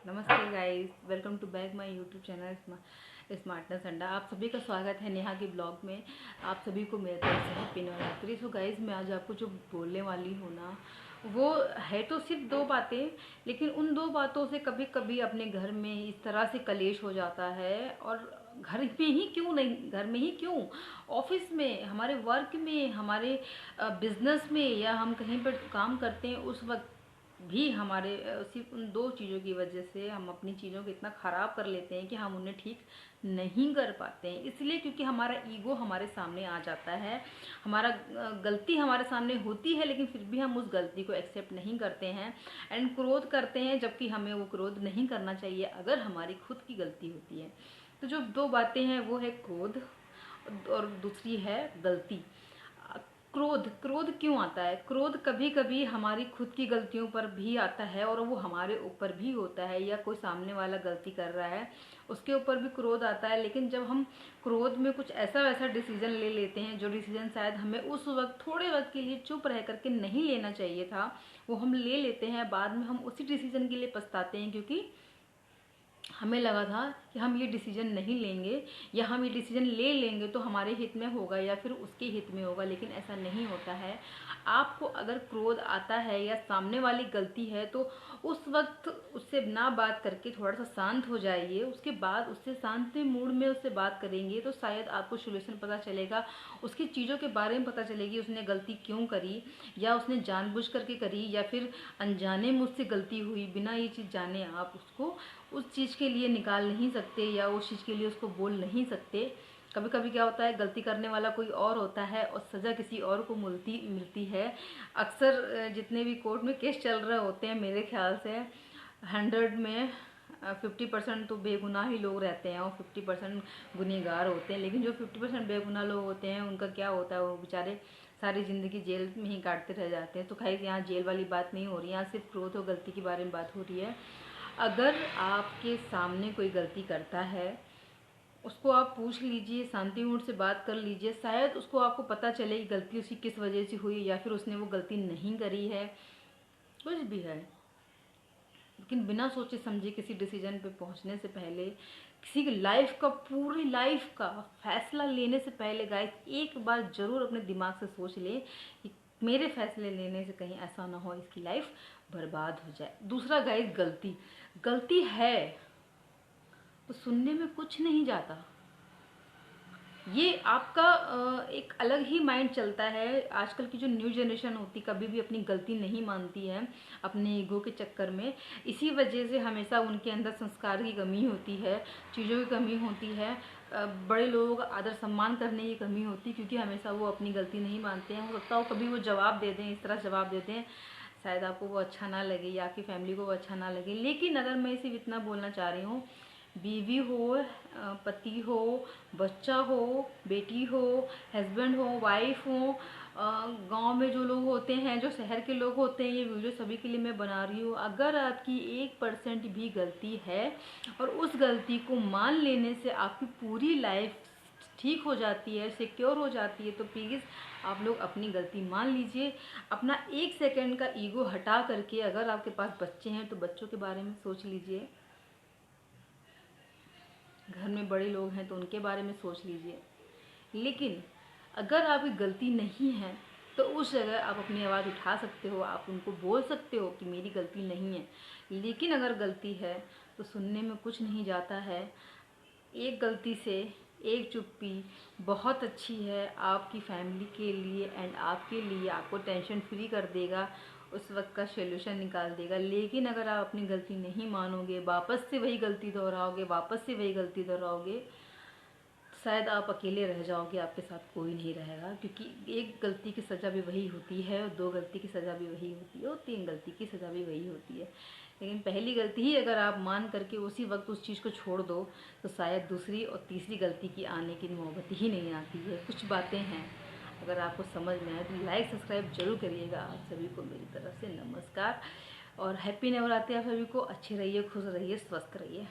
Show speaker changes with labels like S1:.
S1: नमस्ते guys, welcome to back my YouTube channel smartness अंडा। आप सभी का स्वागत है नेहा के ब्लॉग में। आप सभी को मेरे तरफ से हैप्पी नवरात्रि। सो गाइस, मैं आज आपको जो बोलने वाली हूँ ना, वो है तो सिर्फ दो बातें, लेकिन उन दो बातों से कभी कभी अपने घर में इस तरह से कलेश हो जाता है। और घर में ही क्यों नहीं, घर में ही क्यों, ऑफिस में, हमारे वर्क में, हमारे बिजनेस में, या हम कहीं पर काम करते हैं उस वक्त भी हमारे सिर्फ उन दो चीज़ों की वजह से हम अपनी चीज़ों को इतना ख़राब कर लेते हैं कि हम उन्हें ठीक नहीं कर पाते हैं। इसलिए क्योंकि हमारा ईगो हमारे सामने आ जाता है, हमारा गलती हमारे सामने होती है, लेकिन फिर भी हम उस गलती को एक्सेप्ट नहीं करते हैं एंड क्रोध करते हैं, जबकि हमें वो क्रोध नहीं करना चाहिए अगर हमारी खुद की गलती होती है। तो जो दो बातें हैं वो है क्रोध और दूसरी है गलती। क्रोध क्रोध क्यों आता है? क्रोध कभी कभी हमारी खुद की गलतियों पर भी आता है और वो हमारे ऊपर भी होता है, या कोई सामने वाला गलती कर रहा है उसके ऊपर भी क्रोध आता है। लेकिन जब हम क्रोध में कुछ ऐसा वैसा डिसीजन ले लेते हैं जो डिसीजन शायद हमें उस वक्त थोड़े वक्त के लिए चुप रह करके नहीं लेना चाहिए था, वो हम ले लेते हैं। बाद में हम उसी डिसीजन के लिए पछताते हैं, क्योंकि हमें लगा था कि हम ये डिसीजन नहीं लेंगे, या हम ये डिसीजन ले लेंगे तो हमारे हित में होगा या फिर उसके हित में होगा, लेकिन ऐसा नहीं होता है। आपको अगर क्रोध आता है या सामने वाली गलती है तो उस वक्त उससे ना बात करके थोड़ा सा शांत हो जाइए। उसके बाद उससे शांत मूड में उससे बात करेंगे तो शायद आपको सोल्यूशन पता चलेगा, उसकी चीज़ों के बारे में पता चलेगी, उसने गलती क्यों करी, या उसने जानबूझ करके करी या फिर अनजाने में उससे गलती हुई। बिना ये चीज़ जाने आप उसको उस चीज़ के लिए निकाल नहीं सकते या उस चीज़ के लिए उसको बोल नहीं सकते। कभी कभी क्या होता है, गलती करने वाला कोई और होता है और सज़ा किसी और को मिलती है। अक्सर जितने भी कोर्ट में केस चल रहे होते हैं, मेरे ख्याल से 100 में 50% तो बेगुनाह ही लोग रहते हैं और 50% गुनहगार होते हैं। लेकिन जो 50% बेगुनाह लोग होते हैं उनका क्या होता है, वो बेचारे सारी ज़िंदगी जेल में ही काटते रह जाते हैं। तो खैर, यहाँ जेल वाली बात नहीं हो रही, यहाँ सिर्फ क्रोध और गलती के बारे में बात हो रही है। अगर आपके सामने कोई गलती करता है, उसको आप पूछ लीजिए, शांति मूड से बात कर लीजिए। शायद उसको आपको पता चले कि गलती उसकी किस वजह से हुई, या फिर उसने वो गलती नहीं करी है, कुछ भी है। लेकिन बिना सोचे समझे किसी डिसीजन पे पहुंचने से पहले, किसी की लाइफ का, पूरी लाइफ का फैसला लेने से पहले गाइस, एक बार जरूर अपने दिमाग से सोच लें कि मेरे फैसले लेने से कहीं ऐसा ना हो इसकी लाइफ बर्बाद हो जाए। दूसरा गाइस, गलती गलती है तो सुनने में कुछ नहीं जाता। ये आपका एक अलग ही माइंड चलता है। आजकल की जो न्यू जनरेशन होती कभी भी अपनी गलती नहीं मानती है, अपने ईगो के चक्कर में। इसी वजह से हमेशा उनके अंदर संस्कार की कमी होती है, चीज़ों की कमी होती है, बड़े लोगों का आदर सम्मान करने की कमी होती है, क्योंकि हमेशा वो अपनी गलती नहीं मानते हैं। हो सकता हो कभी वो जवाब दे दें, इस तरह जवाब दे दें शायद आपको वो अच्छा ना लगे या आपकी फैमिली को वो अच्छा ना लगे। लेकिन अगर मैं सिर्फ इतना बोलना चाह रही हूँ, बीवी हो, पति हो, बच्चा हो, बेटी हो, हस्बैंड हो, वाइफ हो, गांव में जो लोग होते हैं, जो शहर के लोग होते हैं, ये वीडियो सभी के लिए मैं बना रही हूँ। अगर आपकी 1% भी गलती है और उस गलती को मान लेने से आपकी पूरी लाइफ ठीक हो जाती है, सिक्योर हो जाती है, तो प्लीज़ आप लोग अपनी गलती मान लीजिए। अपना 1 सेकंड का ईगो हटा करके, अगर आपके पास बच्चे हैं तो बच्चों के बारे में सोच लीजिए, घर में बड़े लोग हैं तो उनके बारे में सोच लीजिए। लेकिन अगर आपकी गलती नहीं है तो उस जगह आप अपनी आवाज़ उठा सकते हो, आप उनको बोल सकते हो कि मेरी गलती नहीं है। लेकिन अगर गलती है तो सुनने में कुछ नहीं जाता है। एक गलती से एक चुप्पी बहुत अच्छी है आपकी फैमिली के लिए एंड आपके लिए, आपको टेंशन फ्री कर देगा, उस वक्त का सोल्यूशन निकाल देगा। लेकिन अगर आप अपनी गलती नहीं मानोगे, वापस से वही गलती दोहराओगे, वापस से वही गलती दोहराओगे, शायद आप अकेले रह जाओगे, आपके साथ कोई नहीं रहेगा। क्योंकि एक गलती की सज़ा भी वही होती है, और 2 गलती की सज़ा भी वही होती है, और 3 गलती की सज़ा भी वही होती है। लेकिन पहली गलती ही अगर आप मान करके उसी वक्त उस चीज़ को छोड़ दो तो शायद दूसरी और तीसरी गलती की आने की नौबत ही नहीं आती है। कुछ बातें हैं, अगर आपको समझ में आए तो लाइक सब्सक्राइब जरूर करिएगा। आप सभी को मेरी तरफ से नमस्कार और हैप्पी नवरात्रि। आप सभी को अच्छे रहिए, खुश रहिए, स्वस्थ रहिए।